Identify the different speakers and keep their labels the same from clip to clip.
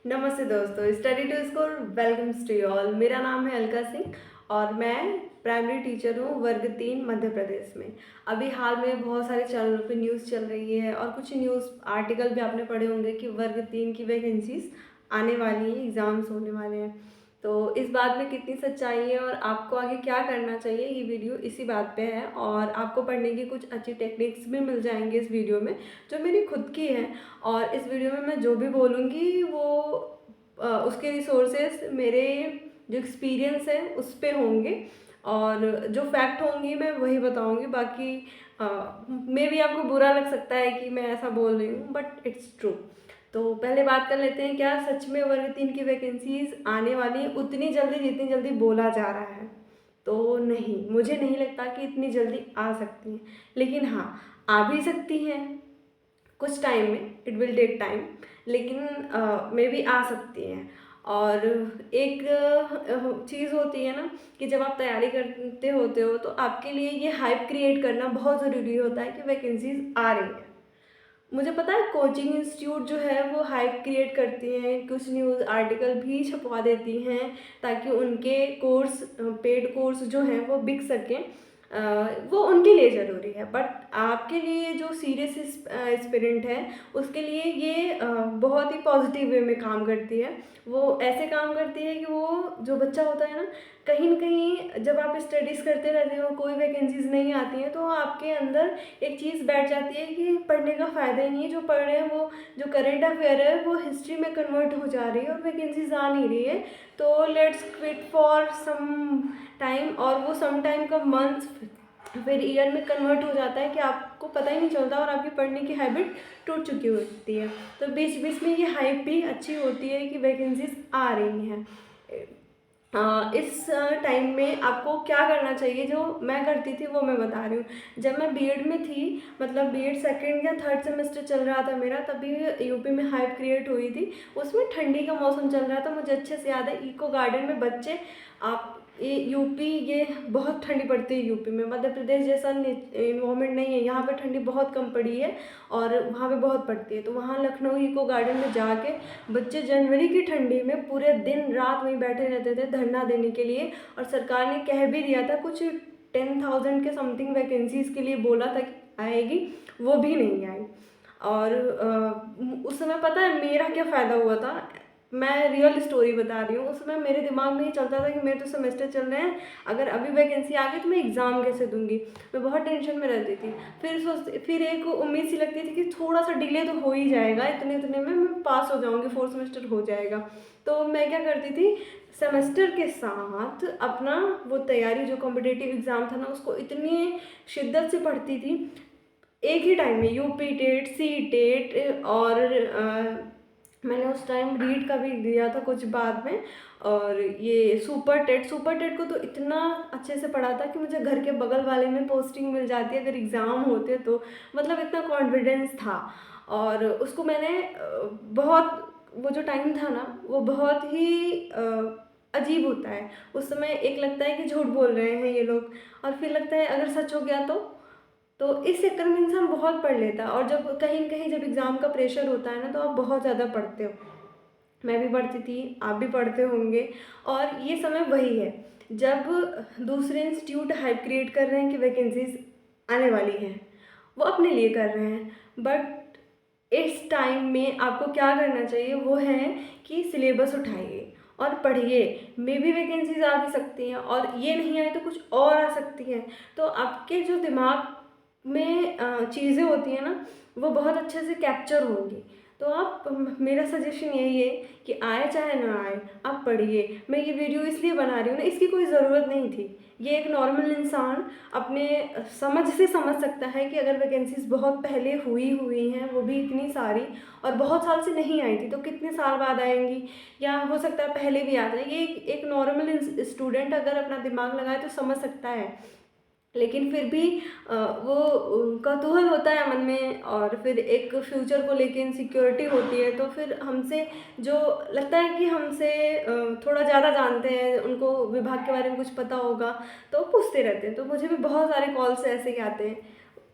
Speaker 1: नमस्ते दोस्तों, study to score welcomes to all. मेरा नाम है अलका सिंह और मैं प्राइमरी टीचर हूँ वर्ग 3 मध्य प्रदेश में। अभी हाल में बहुत सारे चैनलों पे न्यूज़ चल रही है और कुछ न्यूज़ आर्टिकल भी आपने पढ़े होंगे कि वर्ग 3 की वैकेंसीज आने वाली हैं, एग्ज़ाम्स होने वाले हैं। तो इस बात में कितनी सच्चाई है और आपको आगे क्या करना चाहिए, ये वीडियो इसी बात पे है। और आपको पढ़ने की कुछ अच्छी टेक्निक्स भी मिल जाएंगे इस वीडियो में, जो मेरी खुद की है। और इस वीडियो में मैं जो भी बोलूँगी वो उसके रिसोर्सेस मेरे जो एक्सपीरियंस है उस पे होंगे और जो फैक्ट होंगी मैं वही बताऊँगी। बाकी मे भी आपको बुरा लग सकता है कि मैं ऐसा बोल रही हूँ, बट इट्स ट्रू। तो पहले बात कर लेते हैं, क्या सच में वर्ग 3 की वैकेंसीज आने वाली हैं उतनी जल्दी जितनी जल्दी बोला जा रहा है? तो नहीं, मुझे नहीं लगता कि इतनी जल्दी आ सकती हैं, लेकिन हाँ, आ भी सकती हैं कुछ टाइम में। इट विल टेक टाइम, लेकिन मे बी आ सकती हैं। और एक चीज़ होती है ना कि जब आप तैयारी करते होते हो तो आपके लिए ये हाइप क्रिएट करना बहुत ज़रूरी होता है कि वैकेंसीज आ रही हैं। मुझे पता है कोचिंग इंस्टीट्यूट जो है वो हाइप क्रिएट करती हैं, कुछ न्यूज़ आर्टिकल भी छपवा देती हैं ताकि उनके कोर्स, पेड कोर्स जो हैं वो बिक सकें। वो उनके लिए ज़रूरी है, बट आपके लिए जो सीरियस एस्पिरेंट है उसके लिए ये बहुत ही पॉजिटिव वे में काम करती है। वो ऐसे काम करती है कि वो जो बच्चा होता है ना, कहीं न कहीं जब आप स्टडीज़ करते रहते हो, कोई वैकेंसीज़ नहीं आती हैं, तो आपके अंदर एक चीज़ बैठ जाती है कि पढ़ने का फ़ायदा ही नहीं है। जो पढ़ रहे हैं वो जो करंट अफेयर है वो हिस्ट्री में कन्वर्ट हो जा रही है और वैकेंसीज आ नहीं रही है। तो let's quit for some time, और वो सम टाइम का मंथ्स फिर ईयर में कन्वर्ट हो जाता है कि आपको पता ही नहीं चलता और आपकी पढ़ने की हैबिट टूट चुकी होती है। तो बीच बीच में ये हाइप भी अच्छी होती है कि वैकेंसीज आ रही हैं। इस टाइम में आपको क्या करना चाहिए, जो मैं करती थी वो मैं बता रही हूँ। जब मैं बीएड में थी, मतलब बीएड सेकंड या थर्ड सेमेस्टर चल रहा था मेरा, तभी यूपी में हाइप क्रिएट हुई थी। उसमें ठंडी का मौसम चल रहा था, मुझे अच्छे से याद है। इको गार्डन में बच्चे, आप ये यूपी, ये बहुत ठंडी पड़ती है यूपी में। मध्य प्रदेश जैसा इन्वायरमेंट नहीं है, यहाँ पे ठंडी बहुत कम पड़ी है और वहाँ पे बहुत पड़ती है। तो वहाँ लखनऊ इको गार्डन में जाके बच्चे जनवरी की ठंडी में पूरे दिन रात वहीं बैठे रहते थे धरना देने के लिए। और सरकार ने कह भी दिया था, कुछ 10,000 के समथिंग वैकेंसीज़ के लिए बोला था कि आएगी, वो भी नहीं आई। और उस समय पता है मेरा क्या फ़ायदा हुआ था? मैं रियल स्टोरी बता रही हूँ। उस समय मेरे दिमाग में ये चलता था कि मेरे तो सेमेस्टर चल रहे हैं, अगर अभी वैकेंसी आ गई तो मैं एग्ज़ाम कैसे दूँगी? मैं बहुत टेंशन में रहती थी। फिर एक उम्मीद सी लगती थी कि थोड़ा सा डिले तो हो ही जाएगा, इतने में मैं पास हो जाऊँगी, 4th सेमेस्टर हो जाएगा। तो मैं क्या करती थी, सेमेस्टर के साथ अपना वो तैयारी, जो कॉम्पिटिटिव एग्ज़ाम था ना, उसको इतनी शिद्दत से पढ़ती थी। एक ही टाइम में यूपी टेट, सी टेट और मैंने उस टाइम रीड का भी दिया था कुछ बाद में। और ये सुपर टेट को तो इतना अच्छे से पढ़ा था कि मुझे घर के बगल वाले में पोस्टिंग मिल जाती अगर एग्ज़ाम होते तो। मतलब इतना कॉन्फिडेंस था। और उसको मैंने बहुत, वो जो टाइम था ना वो बहुत ही अजीब होता है। उस समय एक लगता है कि झूठ बोल रहे हैं ये लोग, और फिर लगता है अगर सच हो गया तो इस चक्कर में इंसान बहुत पढ़ लेता है। और जब कहीं न कहीं जब एग्ज़ाम का प्रेशर होता है ना, तो आप बहुत ज़्यादा पढ़ते हो। मैं भी पढ़ती थी, आप भी पढ़ते होंगे। और ये समय वही है जब दूसरे इंस्टीट्यूट हाइप क्रिएट कर रहे हैं कि वैकेंसीज़ आने वाली हैं, वो अपने लिए कर रहे हैं। बट इस टाइम में आपको क्या करना चाहिए वो है कि सिलेबस उठाइए और पढ़िए। मे बी वैकेंसीज आ भी सकती हैं, और ये नहीं आए तो कुछ और आ सकती हैं। तो आपके जो दिमाग में चीज़ें होती हैं ना, वो बहुत अच्छे से कैप्चर होंगी। तो आप, मेरा सजेशन यही है कि आए चाहे ना आए, आप पढ़िए। मैं ये वीडियो इसलिए बना रही हूँ ना, इसकी कोई ज़रूरत नहीं थी। ये एक नॉर्मल इंसान अपने समझ से समझ सकता है कि अगर वैकेंसीज बहुत पहले हुई हैं, वो भी इतनी सारी, और बहुत साल से नहीं आई थी, तो कितने साल बाद आएंगी, या हो सकता है पहले भी आ जाए। ये एक नॉर्मल स्टूडेंट अगर अपना दिमाग लगाए तो समझ सकता है। लेकिन फिर भी वो कौतूहल होता है मन में, और फिर एक फ्यूचर को लेके इनसिक्योरिटी होती है। तो फिर हमसे जो लगता है कि हमसे थोड़ा ज़्यादा जानते हैं, उनको विभाग के बारे में कुछ पता होगा, तो पूछते रहते हैं। तो मुझे भी बहुत सारे कॉल्स ऐसे ही आते हैं,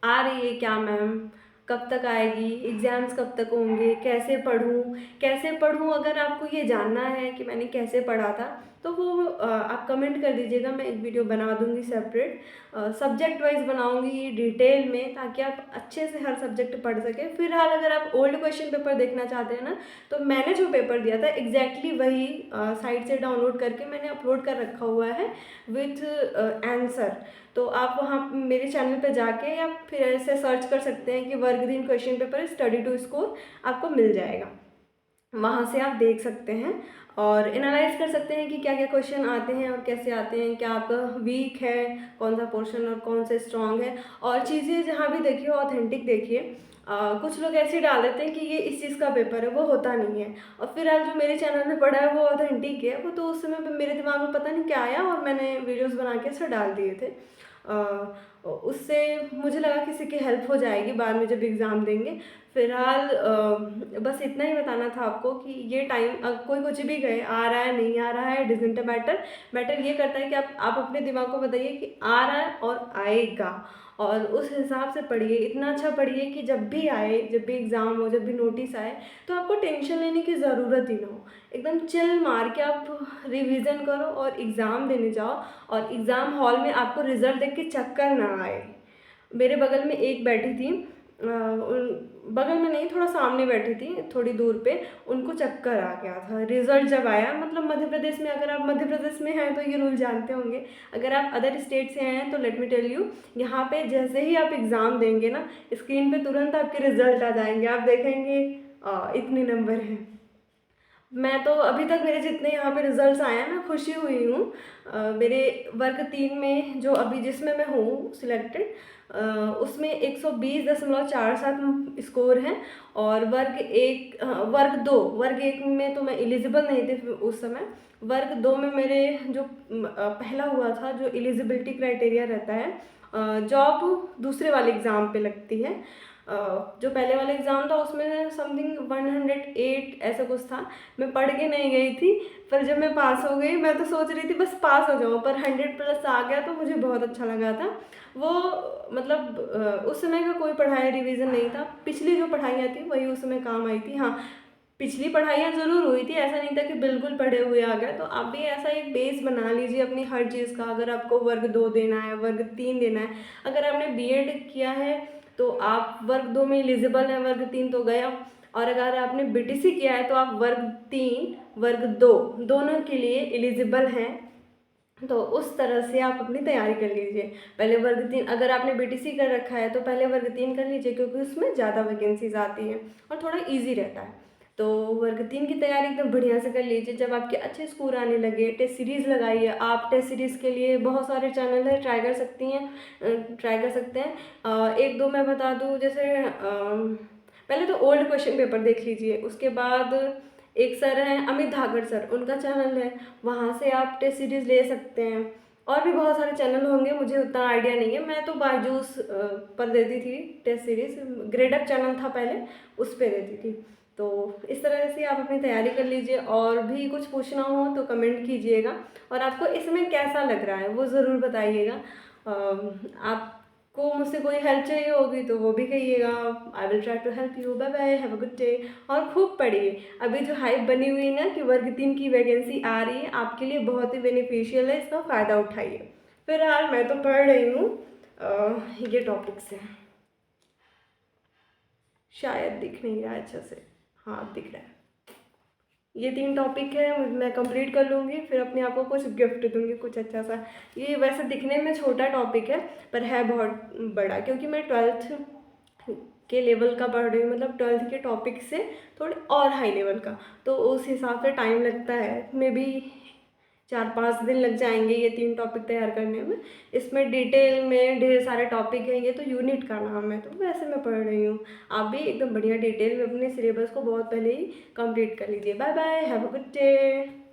Speaker 1: आ रही है क्या मैम, कब तक आएगी, एग्ज़ाम्स कब तक होंगे, कैसे पढ़ूँ अगर आपको ये जानना है कि मैंने कैसे पढ़ा था तो वो आप कमेंट कर दीजिएगा। मैं एक वीडियो बना दूँगी सेपरेट, सब्जेक्ट वाइज बनाऊँगी डिटेल में, ताकि आप अच्छे से हर सब्जेक्ट पढ़ सकें। फिलहाल अगर आप ओल्ड क्वेश्चन पेपर देखना चाहते हैं ना, तो मैंने जो पेपर दिया था एग्जैक्टली वही साइट से डाउनलोड करके मैंने अपलोड कर रखा हुआ है विथ आंसर। तो आप वहाँ मेरे चैनल पे जाके या फिर ऐसे सर्च कर सकते हैं कि वर्ग 3 question paper study to score, आपको मिल जाएगा। वहाँ से आप देख सकते हैं और एनालाइज कर सकते हैं कि क्या क्या क्वेश्चन आते हैं और कैसे आते हैं, क्या आपका वीक है, कौन सा पोर्शन और कौन से स्ट्रॉन्ग है। और चीज़ें जहाँ भी देखिए ऑथेंटिक देखिए। कुछ लोग ऐसे डाल देते हैं कि ये इस चीज़ का पेपर है, वो होता नहीं है। और फिलहाल जो मेरे चैनल में पड़ा है वो ऑथेंटिक है। वो तो उस समय पे मेरे दिमाग में पता नहीं क्या आया और मैंने वीडियोस बना के ऐसे डाल दिए थे। उससे मुझे लगा किसी की हेल्प हो जाएगी बाद में जब एग्ज़ाम देंगे। फिलहाल बस इतना ही बताना था आपको कि ये टाइम कोई कुछ भी कहे, आ रहा है नहीं आ रहा है डजंट मैटर ये करता है कि आप अपने दिमाग को बताइए कि आ रहा है और आएगा, और उस हिसाब से पढ़िए। इतना अच्छा पढ़िए कि जब भी आए, जब भी एग्ज़ाम हो, जब भी नोटिस आए, तो आपको टेंशन लेने की ज़रूरत ही ना हो। एकदम चिल मार के आप रिवीजन करो और एग्ज़ाम देने जाओ, और एग्ज़ाम हॉल में आपको रिज़ल्ट देख के चक्कर ना आए। मेरे बगल में एक बैठी थी, बगल में नहीं, थोड़ा सामने बैठी थी, थोड़ी दूर पे, उनको चक्कर आ गया था रिज़ल्ट जब आया। मतलब मध्य प्रदेश में, अगर आप मध्य प्रदेश में हैं तो ये रूल जानते होंगे। अगर आप अदर स्टेट से हैं तो लेट मी टेल यू, यहाँ पे जैसे ही आप एग्ज़ाम देंगे ना, स्क्रीन पे तुरंत आपके रिज़ल्ट आ जाएंगे। आप देखेंगे इतने नंबर हैं। मैं तो अभी तक मेरे जितने यहाँ पे रिज़ल्ट्स आए हैं, मैं खुशी हुई हूँ। मेरे वर्ग 3 में जो अभी जिसमें मैं हूँ सिलेक्टेड, उसमें 120.47 स्कोर हैं। और वर्ग 1 में तो मैं एलिजिबल नहीं थी उस समय। वर्ग 2 में मेरे जो पहला हुआ था, जो एलिजिबिलिटी क्राइटेरिया रहता है, जॉब दूसरे वाले एग्ज़ाम पे लगती है। जो पहले वाला एग्ज़ाम था उसमें समथिंग 108 ऐसा कुछ था। मैं पढ़ के नहीं गई थी, पर जब मैं पास हो गई, मैं तो सोच रही थी बस पास हो जाऊँ, पर 100+ आ गया तो मुझे बहुत अच्छा लगा था वो। मतलब उस समय का कोई पढ़ाई रिवीजन नहीं था, पिछली जो पढ़ाइयाँ थी वही उस समय काम आई थी। हाँ, पिछली पढ़ाइयाँ ज़रूर हुई थी, ऐसा नहीं था कि बिल्कुल पढ़े हुए आ गए। तो आप भी ऐसा एक बेस बना लीजिए अपनी हर चीज़ का। अगर आपको वर्ग 2 देना है, वर्ग 3 देना है, अगर आपने बीएड किया है तो आप वर्ग 2 में एलिजिबल हैं, वर्ग 3 तो गया। और अगर आपने बीटीसी किया है तो आप वर्ग 3, वर्ग 2 दोनों के लिए एलिजिबल हैं। तो उस तरह से आप अपनी तैयारी कर लीजिए। पहले वर्ग 3, अगर आपने बीटीसी कर रखा है तो पहले वर्ग 3 कर लीजिए, क्योंकि उसमें ज़्यादा वैकेंसीज आती हैं और थोड़ा ईजी रहता है। तो वर्ग 3 की तैयारी एकदम बढ़िया से कर लीजिए। जब आपके अच्छे स्कोर आने लगे, टेस्ट सीरीज़ लगाइए। आप टेस्ट सीरीज़ के लिए बहुत सारे चैनल है, ट्राई कर सकते हैं। एक दो मैं बता दूँ, जैसे पहले तो ओल्ड क्वेश्चन पेपर देख लीजिए। उसके बाद एक सर हैं अमित धाकड़ सर, उनका चैनल है, वहाँ से आप टेस्ट सीरीज़ ले सकते हैं। और भी बहुत सारे चैनल होंगे, मुझे उतना आइडिया नहीं है। मैं तो बायजूस पर देती थी टेस्ट सीरीज़, ग्रेडअप चैनल था पहले, उस पर देती थी। तो इस तरह से आप अपनी तैयारी कर लीजिए। और भी कुछ पूछना हो तो कमेंट कीजिएगा, और आपको इसमें कैसा लग रहा है वो ज़रूर बताइएगा। आपको मुझसे कोई हेल्प चाहिए होगी तो वो भी कहिएगा। I will try to help you. Bye bye, have a good day. और खूब पढ़िए। अभी जो हाइप बनी हुई है ना कि वर्ग 3 की वैकेंसी आ रही है, आपके लिए बहुत ही बेनिफिशियल है, इसका फ़ायदा उठाइए। फिलहाल मैं तो पढ़ रही हूँ ये टॉपिक से। शायद दिख नहीं रहा है अच्छा से, हाँ अब दिख रहा है। ये 3 टॉपिक है, मैं कंप्लीट कर लूँगी, फिर अपने आप को कुछ गिफ्ट दूँगी, कुछ अच्छा सा। ये वैसे दिखने में छोटा टॉपिक है, पर है बहुत बड़ा, क्योंकि मैं 12th के लेवल का पढ़ रही हूँ। मतलब 12th के टॉपिक से थोड़े और हाई लेवल का, तो उस हिसाब से टाइम लगता है। मे बी 4-5 दिन लग जाएंगे ये 3 टॉपिक तैयार करने में। इसमें डिटेल में ढेर सारे टॉपिक हैं, ये तो यूनिट का नाम है, तो वैसे मैं पढ़ रही हूँ। आप भी एकदम बढ़िया डिटेल में अपने सिलेबस को बहुत पहले ही कंप्लीट कर लीजिए। Bye bye, have a good day.